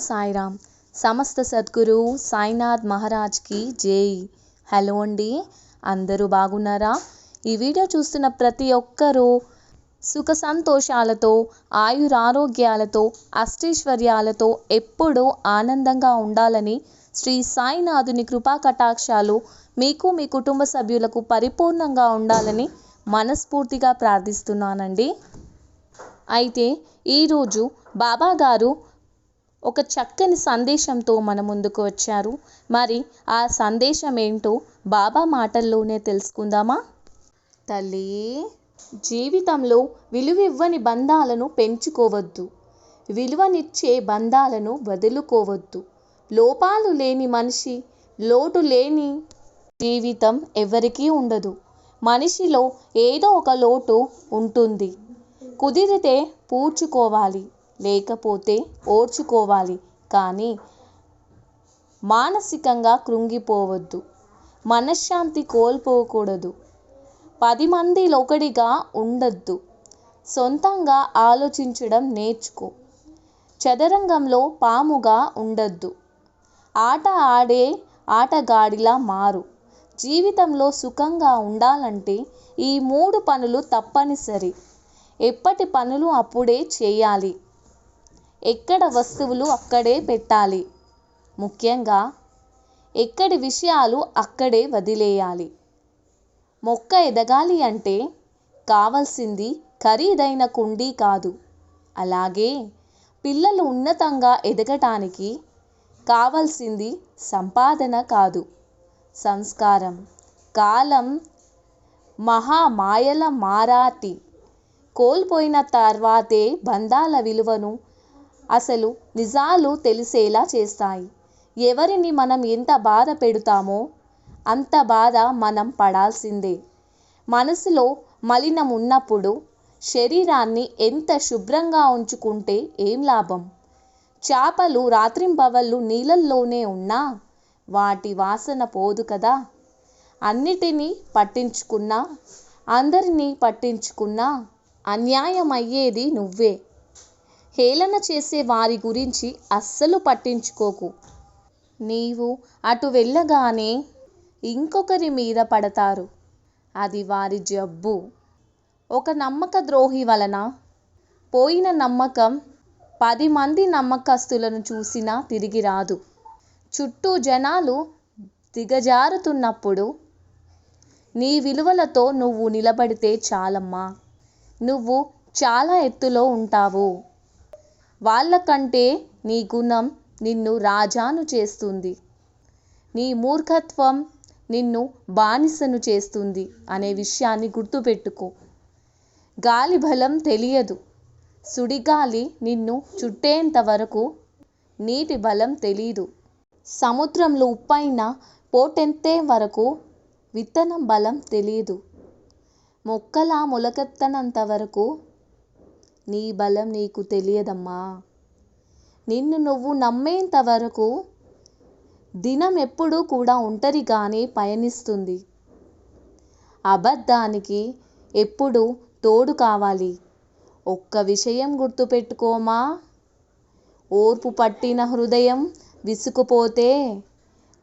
సాయిరామ్. సమస్త సద్గురు సాయినాథ్ మహారాజ్కి జై. హలో అండి, అందరూ బాగున్నారా? ఈ వీడియో చూస్తున్న ప్రతి ఒక్కరూ సుఖ సంతోషాలతో, ఆయురారోగ్యాలతో, అష్టైశ్వర్యాలతో ఎప్పుడూ ఆనందంగా ఉండాలని శ్రీ సాయినాథుని కృపా కటాక్షాలు మీకు, మీ కుటుంబ సభ్యులకు పరిపూర్ణంగా ఉండాలని మనస్ఫూర్తిగా ప్రార్థిస్తున్నానండి. అయితే ఈరోజు బాబా గారు ఒక చక్కని సందేశంతో మన ముందుకు వచ్చారు. మరి ఆ సందేశం ఏంటో బాబా మాటల్లోనే తెలుసుకుందామా? తల్లి, జీవితంలో విలువివ్వని బంధాలను పెంచుకోవద్దు, విలువనిచ్చే బంధాలను వదులుకోవద్దు. లోపాలు లేని మనిషి, లోటు లేని జీవితం ఎవరికీ ఉండదు. మనిషిలో ఏదో ఒక లోటు ఉంటుంది. కుదిరితే పూడ్చుకోవాలి, లేకపోతే ఓర్చుకోవాలి. కానీ మానసికంగా కృంగిపోవద్దు, మనశ్శాంతి కోల్పోకూడదు. 10 మందిలో ఒకడిగా ఉండద్దు. సొంతంగా ఆలోచించడం నేర్చుకో. చదరంగంలో పాముగా ఉండద్దు. ఆట ఆడే ఆటగాడిలా మారు. జీవితంలో సుఖంగా ఉండాలంటే ఈ 3 పనులు తప్పనిసరి. ఎప్పటి పనులు అప్పుడే చేయాలి. ఎక్కడ వస్తువులు అక్కడే పెట్టాలి. ముఖ్యంగా ఎక్కడి విషయాలు అక్కడే వదిలేయాలి. మొక్క ఎదగాలి అంటే కావాల్సింది ఖరీదైన కుండీ కాదు. అలాగే పిల్లలు ఉన్నతంగా ఎదగటానికి కావాల్సింది సంపాదన కాదు, సంస్కారం. కాలం మహామాయల మారాటి. కోల్పోయిన తర్వాతే బంధాల విలువను, అసలు నిజాలు తెలిసేలా చేస్తాయి. ఎవరిని మనం ఎంత బాధ పెడతామో అంత బాధ మనం పడాల్సిందే. మనసులో మలినం ఉన్నప్పుడు శరీరాన్ని ఎంత శుభ్రంగా ఉంచుకుంటే ఏం లాభం? చేపలు రాత్రింబవళ్ళు నీళ్ళల్లోనే ఉన్నా వాటి వాసన పోదు కదా. అన్నిటినీ పట్టించుకున్నా, అందరినీ పట్టించుకున్నా అన్యాయమయ్యేది నువ్వే. హేళన చేసే వారి గురించి అస్సలు పట్టించుకోకు. నీవు అటు వెళ్ళగానే ఇంకొకరి మీద పడతారు. అది వారి జబ్బు. ఒక నమ్మక ద్రోహి వలన పోయిన నమ్మకం 10 మంది నమ్మకస్తులను చూసినా తిరిగి రాదు. చుట్టూ జనాలు దిగజారుతున్నప్పుడు నీ విలువలతో నువ్వు నిలబడితే చాలమ్మా. నువ్వు చాలా ఎత్తులో ఉంటావు. వాళ్ళకంటే నీ గుణం నిన్ను రాజాను చేస్తుంది, నీ మూర్ఖత్వం నిన్ను బానిసను చేస్తుంది అనే విషయాన్ని గుర్తుపెట్టుకో. గాలి బలం తెలియదు. సుడిగాలి నిన్ను చుట్టేంత వరకు నీటి బలం తెలీదు. సముద్రంలో ఉప్పైన పోటెత్తే వరకు విత్తనం బలం తెలీదు. మొక్కలా మొలకెత్తనంత వరకు నీ బలం నీకు తెలియదమ్మా. నిన్ను నువ్వు నమ్మేంత వరకు దినం ఎప్పుడూ కూడా ఒంటరిగానే పయనిస్తుంది. అబద్ధానికి ఎప్పుడూ తోడు కావాలి. ఒక్క విషయం గుర్తుపెట్టుకోమా, ఓర్పు పట్టిన హృదయం విసుకుపోతే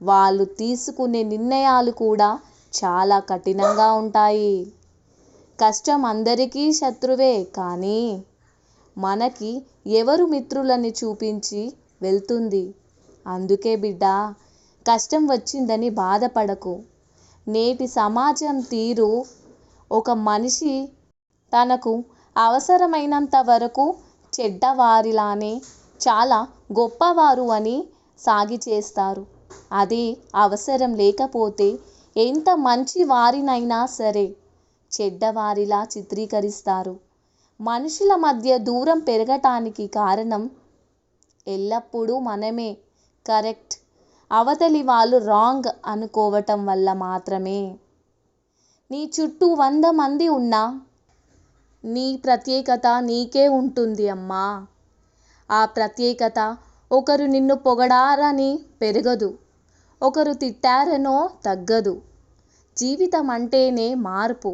వాళ్ళు తీసుకునే నిర్ణయాలు కూడా చాలా కఠినంగా ఉంటాయి. కష్టం అందరికీ శత్రువే, కానీ మనకి ఎవరు మిత్రులని చూపించి వెళ్తుంది. అందుకే బిడ్డా, కష్టం వచ్చిందని బాధపడకు. నేటి సమాజం తీరు ఒక మనిషి తనకు అవసరమైనంత వరకు చెడ్డవారిలానే, చాలా గొప్పవారు అని సాగి చేస్తారు. అదే అవసరం లేకపోతే ఎంత మంచి వారినైనా సరే చెడ్డవారిలా చిత్రీకరిస్తారు. మనుషుల మధ్య దూరం పెరగటానికి కారణం ఎల్లప్పుడూ మనమే కరెక్ట్, అవతలి వాళ్ళు రాంగ్ అనుకోవటం వల్ల మాత్రమే. నీ చుట్టూ 100 మంది ఉన్నా నీ ప్రత్యేకత నీకే ఉంటుంది అమ్మా. ఆ ప్రత్యేకత ఒకరు నిన్ను పొగడారని పెరగదు, ఒకరు తిట్టారనో తగ్గదు. జీవితం అంటేనే మార్పు.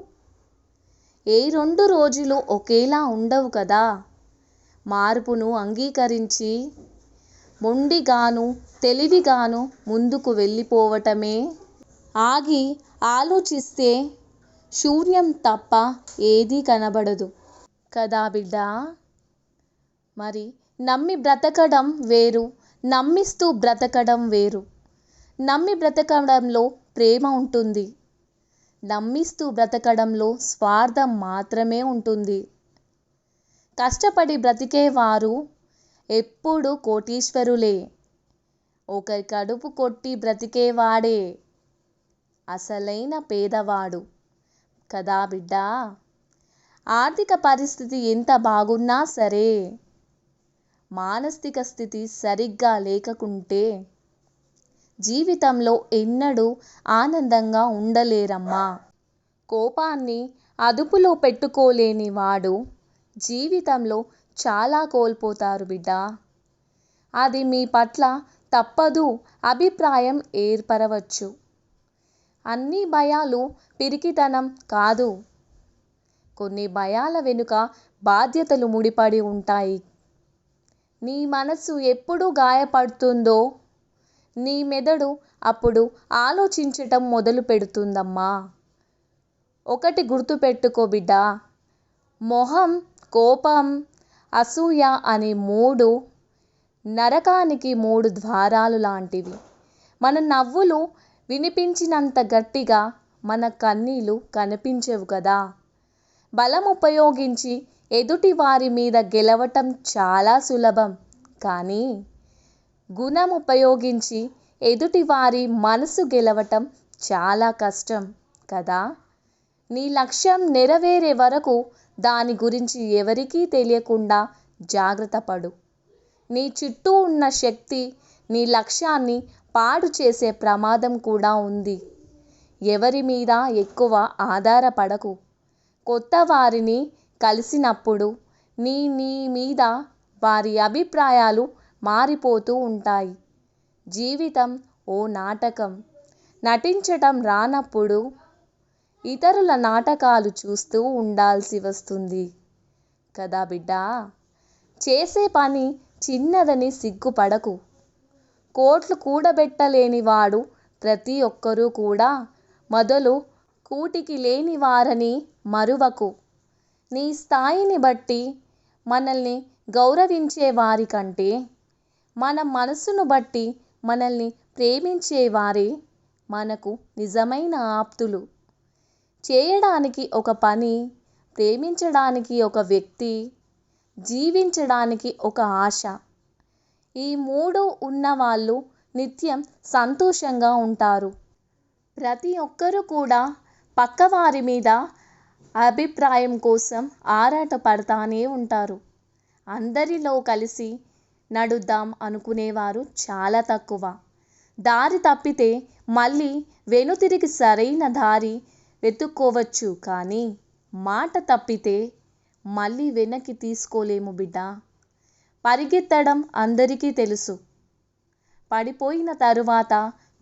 ఏ 2 రోజులు ఒకేలా ఉండవు కదా. మార్పును అంగీకరించి మొండిగాను తెలివిగాను ముందుకు వెళ్ళిపోవటమే. ఆగి ఆలోచిస్తే శూన్యం తప్ప ఏదీ కనబడదు కదా బిడ్డా. మరి నమ్మి బ్రతకడం వేరు, నమ్మిస్తూ బ్రతకడం వేరు. నమ్మి బ్రతకడంలో ప్రేమ ఉంటుంది, నమ్మిస్తూ బ్రతకడంలో స్వార్థం మాత్రమే ఉంటుంది. కష్టపడి బ్రతికేవారు ఎప్పుడు కోటీశ్వరులే. ఒకరి కడుపు కొట్టి బ్రతికేవాడే అసలైన పేదవాడు కదా బిడ్డా. ఆర్థిక పరిస్థితి ఎంత బాగున్నా సరే మానసిక స్థితి సరిగ్గా లేకుంటే జీవితంలో ఎన్నడూ ఆనందంగా ఉండలేరమ్మా. కోపాన్ని అదుపులో పెట్టుకోలేని వాడు జీవితంలో చాలా కోల్పోతారు బిడ్డా. అది మీ పట్ల తప్పదు అభిప్రాయం ఏర్పరవచ్చు. అన్ని భయాలు పిరికితనం కాదు. కొన్ని భయాల వెనుక బాధ్యతలు ముడిపడి ఉంటాయి. నీ మనసు ఎప్పుడు గాయపడుతుందో నీ మెదడు అప్పుడు ఆలోచించటం మొదలు పెడుతుందమ్మా. ఒకటి గుర్తుపెట్టుకో బిడ్డా, మొహం, కోపం, అసూయ అనే 3 నరకానికి 3 ద్వారాలు లాంటివి. మన నవ్వులు వినిపించినంత గట్టిగా మన కన్నీళ్లు కనిపించవు కదా. బలం ఉపయోగించి ఎదుటి వారి మీద గెలవటం చాలా సులభం, కానీ గుణం ఉపయోగించి ఎదుటివారి మనసు గెలవటం చాలా కష్టం కదా. నీ లక్ష్యం నెరవేరే వరకు దాని గురించి ఎవరికీ తెలియకుండా జాగ్రత్త పడు. నీ చుట్టూ ఉన్న శక్తి నీ లక్ష్యాన్ని పాడు చేసే ప్రమాదం కూడా ఉంది. ఎవరి మీద ఎక్కువ ఆధారపడకు. కొత్త వారిని కలిసినప్పుడు నీ మీద వారి అభిప్రాయాలు మారిపోతూ ఉంటాయి. జీవితం ఓ నాటకం. నటించటం రానప్పుడు ఇతరుల నాటకాలు చూస్తూ ఉండాల్సి వస్తుంది కదా బిడ్డా. చేసే పని చిన్నదని సిగ్గుపడకు. కోట్లు కూడబెట్టలేని వాడు ప్రతి ఒక్కరూ కూడా మొదలు కూటికి లేని వారని మరువకు. నీ స్థాయిని బట్టి మనల్ని గౌరవించే వారి కంటే మన మనసును బట్టి మనల్ని ప్రేమించేవారే మనకు నిజమైన ఆప్తులు. చేయడానికి ఒక పని, ప్రేమించడానికి ఒక వ్యక్తి, జీవించడానికి ఒక ఆశ. ఈ 3 ఉన్నవాళ్ళు నిత్యం సంతోషంగా ఉంటారు. ప్రతి ఒక్కరూ కూడా పక్కవారి మీద అభిప్రాయం కోసం ఆరాట పడతానే ఉంటారు. అందరిలో కలిసి నడుద్దాం అనుకునేవారు చాలా తక్కువ. దారి తప్పితే మళ్ళీ వెనుతిరిగి సరైన దారి వెతుక్కోవచ్చు, కానీ మాట తప్పితే మళ్ళీ వెనక్కి తీసుకోలేము బిడ్డా. పరిగెత్తడం అందరికీ తెలుసు. పడిపోయిన తరువాత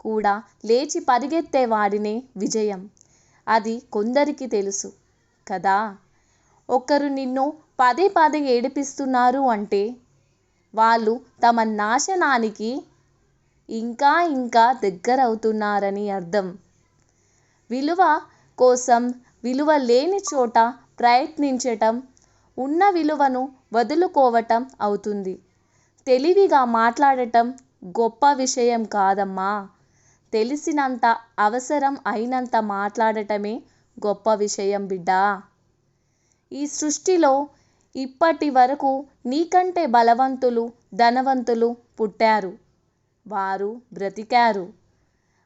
కూడా లేచి పరిగెత్తేవాడినే విజయం. అది కొందరికి తెలుసు కదా. ఒకరు నిన్ను పదే పదే ఏడిపిస్తున్నారు అంటే వాళ్ళు తమ నాశనానికి ఇంకా ఇంకా దగ్గరవుతున్నారని అర్థం. విలువ కోసం విలువ లేని చోట ప్రయత్నించటం ఉన్న విలువను వదులుకోవటం అవుతుంది. తెలివిగా మాట్లాడటం గొప్ప విషయం కాదమ్మా. తెలిసినంత, అవసరం అయినంత మాట్లాడటమే గొప్ప విషయం బిడ్డా. ఈ సృష్టిలో ఇప్పటి వరకు నీకంటే బలవంతులు, ధనవంతులు పుట్టారు. వారు బ్రతికారు.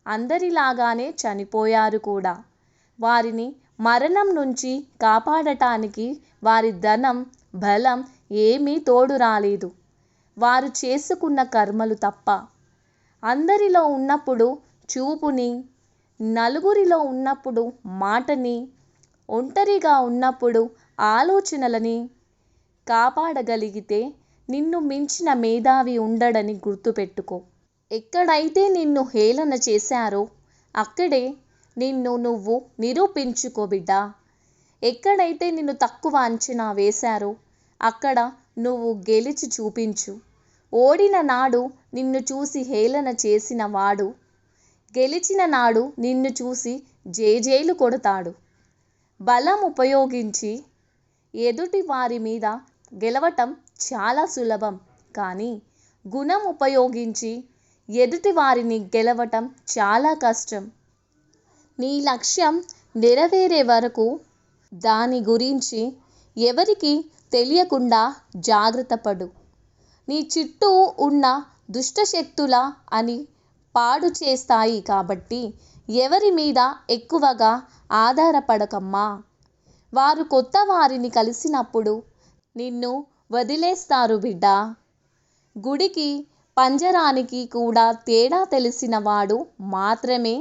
అందరిలాగానే చనిపోయారు కూడా. వారిని మరణం నుంచి కాపాడటానికి వారి ధనం, బలం ఏమీ తోడు రాలేదు. వారు చేసుకున్న కర్మలు తప్ప. అందరిలో ఉన్నప్పుడు చూపుని, నలుగురిలో ఉన్నప్పుడు మాటని, ఒంటరిగా ఉన్నప్పుడు ఆలోచనలని కాపాడగలిగితే నిన్ను మించిన మేధావి ఉండడని గుర్తుపెట్టుకో. ఎక్కడైతే నిన్ను హేళన చేశారో అక్కడే నిన్ను నువ్వు నిరూపించుకో బిడ్డా. ఎక్కడైతే నిన్ను తక్కువ అంచనా వేశారో అక్కడ నువ్వు గెలిచి చూపించు. ఓడిన నాడు నిన్ను చూసి హేళన చేసిన వాడు గెలిచిన నాడు నిన్ను చూసి జేజేలు కొడతాడు. బలం ఉపయోగించి ఎదుటి వారి మీద గెలవటం చాలా సులభం, కానీ గుణం ఉపయోగించి ఎదుటి వారిని గెలవటం చాలా కష్టం. నీ లక్ష్యం నెరవేరే వరకు దాని గురించి ఎవరికి తెలియకుండా జాగ్రత్త పడు. నీ చుట్టూ ఉన్న దుష్టశక్తుల అని పాడు చేస్తాయి కాబట్టి ఎవరి మీద ఎక్కువగా ఆధారపడకమ్మా. వారు కొత్త వారిని కలిసినప్పుడు నిన్ను వదిలేస్తారు బిడ్డా. గుడికి పంజరానికి కూడా తేడా తెలిసిన వాడు మాత్రమే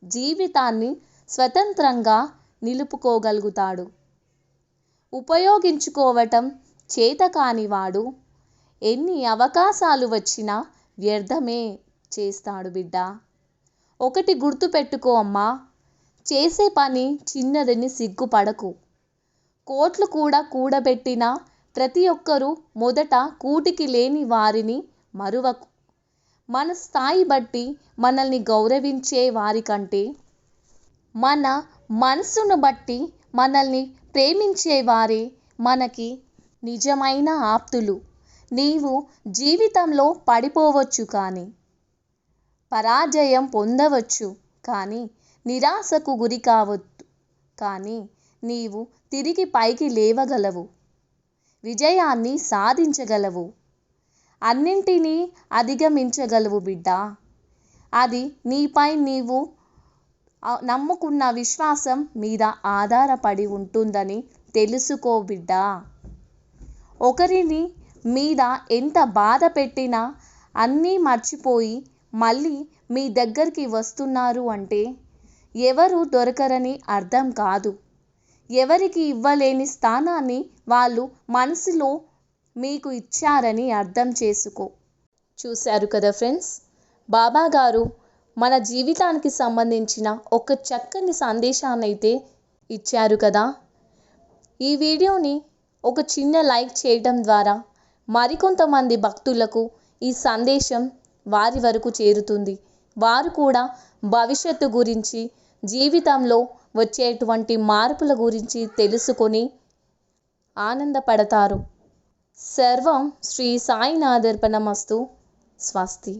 జీవితాన్ని స్వతంత్రంగా నిలుపుకోగలుగుతాడు. ఉపయోగించుకోవటం చేతకానివాడు ఎన్ని అవకాశాలు వచ్చినా వ్యర్థమే చేస్తాడు బిడ్డా. ఒకటి గుర్తుపెట్టుకో అమ్మా, చేసే పని చిన్నదని సిగ్గుపడకు. కోట్లు కూడా కూడబెట్టిన ప్రతి ఒక్కరూ మొదట కూటికి లేని వారిని మరువకు. మన స్థాయి బట్టి మనల్ని గౌరవించే వారికంటే మన మనసును బట్టి మనల్ని ప్రేమించేవారే మనకి నిజమైన ఆప్తులు. నీవు జీవితంలో పడిపోవచ్చు, కానీ పరాజయం పొందవచ్చు, కానీ నిరాశకు గురి కావద్దు. కానీ నీవు తిరిగి పైకి లేవగలవు, విజయాన్ని సాధించగలవు, అన్నింటినీ అధిగమించగలవు బిడ్డా. అది నీపై నీవు నమ్ముకున్న విశ్వాసం మీద ఆధారపడి ఉంటుందని తెలుసుకో బిడ్డా. ఒకరిని మీద ఎంత బాధ పెట్టినా అన్నీ మర్చిపోయి మళ్ళీ మీ దగ్గరికి వస్తున్నారు అంటే ఎవరు దొరకరని అర్థం కాదు. ఎవరికి ఇవ్వలేని స్థానాన్ని వాళ్ళు మనసులో మీకు ఇచ్చారని అర్థం చేసుకో. చూశారు కదా ఫ్రెండ్స్, బాబా గారు మన జీవితానికి సంబంధించిన ఒక చక్కని సందేశాన్ని అయితే ఇచ్చారు కదా. ఈ వీడియోని ఒక చిన్న లైక్ చేయడం ద్వారా మరికొంతమంది భక్తులకు ఈ సందేశం వారి వరకు చేరుతుంది. వారు కూడా భవిష్యత్తు గురించి, జీవితంలో వచ్చేటువంటి మార్పుల గురించి తెలుసుకొని ఆనందపడతారు. సర్వం శ్రీ సాయినాథర్పణమస్తు. స్వస్తి.